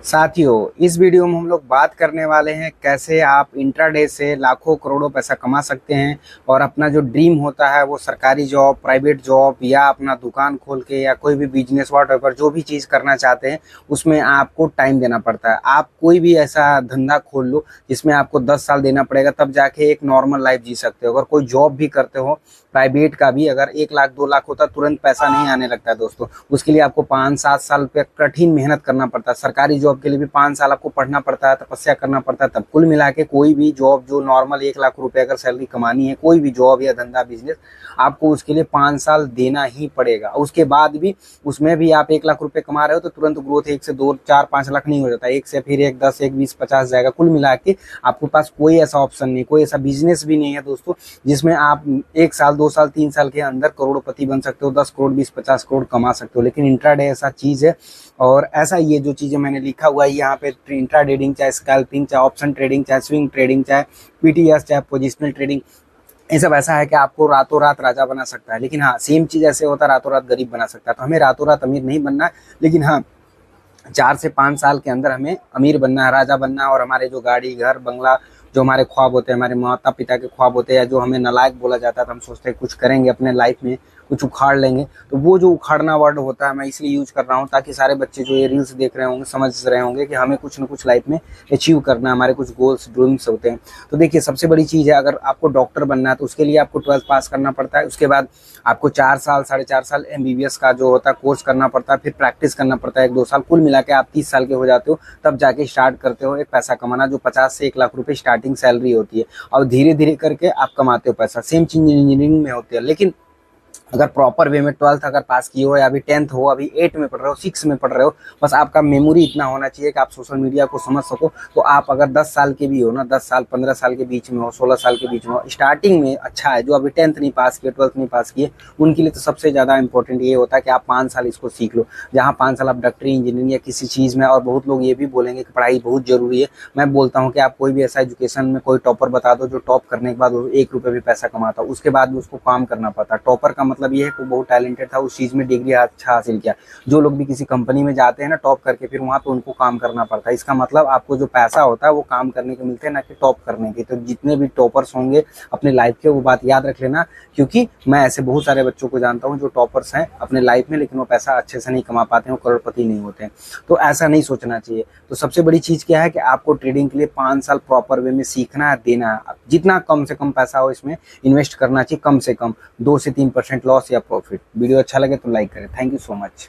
साथियों, इस वीडियो में हम लोग बात करने वाले हैं कैसे आप इंट्राडे से लाखों करोड़ों पैसा कमा सकते हैं और अपना जो ड्रीम होता है वो सरकारी जॉब, प्राइवेट जॉब या अपना दुकान खोल के या कोई भी बिजनेस वॉटएवर जो भी चीज़ करना चाहते हैं उसमें आपको टाइम देना पड़ता है। आप कोई भी ऐसा धंधा खोल लो जिसमें आपको 10 साल देना पड़ेगा, तब जाके एक नॉर्मल लाइफ जी सकते हो। अगर कोई जॉब भी करते हो प्राइवेट का भी, अगर 1 लाख 2 लाख होता तुरंत पैसा नहीं आने लगता है दोस्तों। उसके लिए आपको 5-7 साल पे कठिन मेहनत करना पड़ता है। सरकारी जॉब के लिए भी 5 साल आपको पढ़ना पड़ता है, तपस्या करना पड़ता है। तब कुल मिला के कोई भी जॉब जो नॉर्मल 1 लाख रुपए अगर सैलरी कमानी है, कोई भी जॉब या धंधा बिजनेस, आपको उसके लिए 5 साल देना ही पड़ेगा। उसके बाद भी उसमें भी आप 1 लाख रुपए कमा रहे हो तो तुरंत ग्रोथ 1 से 2 4 5 लाख नहीं हो जाता, 1 से फिर 1 10 1 20 50 जाएगा। कुल मिला के आपके पास कोई ऐसा ऑप्शन नहीं, कोई ऐसा बिजनेस भी नहीं है दोस्तों जिसमें आप 1 साल 2 साल 3 साल के अंदर करोड़पति बन सकते हो, 10 करोड़ 20 50 करोड़ कमा सकते हो। लेकिन इंट्राडे ऐसा चीज है, और ऐसा ये जो चीजें मैंने लिखा हुआ है यहाँ पे, इंट्रा ट्रेडिंग चाहे स्कैल्पिंग चाहे ऑप्शन ट्रेडिंग चाहे स्विंग ट्रेडिंग चाहे पीटीएस चाहे पोजिशनल ट्रेडिंग, ये सब ऐसा है कि आपको रातों रात राजा बना सकता है। लेकिन हाँ, सेम चीज ऐसे होता है रातों रात गरीब बना सकता है। तो हमें रातों रात अमीर नहीं बनना है, लेकिन हाँ 4 से 5 साल के अंदर हमें अमीर बनना है, राजा बनना है। और हमारे जो गाड़ी घर बंगला जो हमारे ख्वाब होते हैं, हमारे माता पिता के ख्वाब होते हैं, या जो हमें नालायक बोला जाता है, तो हम सोचते हैं कुछ करेंगे अपने लाइफ में, कुछ उखाड़ लेंगे। तो वो जो उखाड़ना वर्ड होता है मैं इसलिए यूज कर रहा हूँ ताकि सारे बच्चे जो ये रील्स देख रहे होंगे समझ रहे होंगे कि हमें कुछ ना कुछ लाइफ में अचीव करना है, हमारे कुछ गोल्स ड्रीम्स होते हैं। तो देखिए, सबसे बड़ी चीज़ है, अगर आपको डॉक्टर बनना है तो उसके लिए आपको 12th पास करना पड़ता है। उसके बाद आपको 4 साल 4.5 साल एमबीबीएस का जो होता है कोर्स करना पड़ता है, फिर प्रैक्टिस करना पड़ता है 1-2 साल। कुल मिला के आप 30 साल के हो जाते हो, तब जाके स्टार्ट करते हो एक पैसा कमाना, जो 50 से 1 लाख रुपए स्टार्टिंग सैलरी होती है। और धीरे धीरे करके आप कमाते हो पैसा। सेम चीज इंजीनियरिंग में होती है। लेकिन अगर प्रॉपर वे में 12th अगर पास किए हो, या अभी 10th हो, अभी 8 में पढ़ रहे हो, 6 में पढ़ रहे हो, बस आपका मेमोरी इतना होना चाहिए कि आप सोशल मीडिया को समझ सको। तो आप अगर 10 साल के भी हो ना, 10 साल 15 साल के बीच में हो, 16 साल के बीच में हो, स्टार्टिंग में अच्छा है। जो अभी 10th नहीं पास किए, 12th नहीं पास किए, उनके लिए तो सबसे ज़्यादा इंपॉर्टेंट ये होता है कि आप 5 साल इसको सीख लो। जहाँ 5 साल आप डॉक्टरी इंजीनियरिंग या किसी चीज़ में, और बहुत लोग ये भी बोलेंगे कि पढ़ाई बहुत जरूरी है। मैं बोलता हूँ कि आप कोई भी ऐसा एजुकेशन में कोई टॉपर बता दो जो टॉप करने के बाद 1 रुपये भी पैसा कमाता हो, उसके बाद भी उसको काम करना पड़ता है। टॉपर का मतलब ये है कि बहुत टैलेंटेड था, उस चीज में डिग्री अच्छा हासिल किया। जो लोग भी किसी कंपनी में जाते हैं ना टॉप करके, फिर वहां पे उनको काम करना पड़ता है। इसका मतलब आपको जो पैसा होता है वो काम करने के मिलते हैं, ना कि टॉप करने के। तो जितने भी टॉपर्स होंगे अपने लाइफ के, वो बात याद रख लेना, क्योंकि मैं ऐसे बहुत सारे बच्चों को जानता हूँ जो टॉपर्स हैं अपने लाइफ में, लेकिन वो पैसा अच्छे से नहीं कमा पाते हैं, वो करोड़पति नहीं होते हैं। तो ऐसा नहीं सोचना चाहिए। तो सबसे बड़ी चीज क्या है कि आपको ट्रेडिंग के लिए 5 साल प्रॉपर वे में सीखना है, देना है। जितना कम से कम पैसा हो इसमें इन्वेस्ट करना चाहिए, कम से कम 2 से 3% लॉस या प्रॉफिट। वीडियो अच्छा लगे तो लाइक करें। Thank you so much.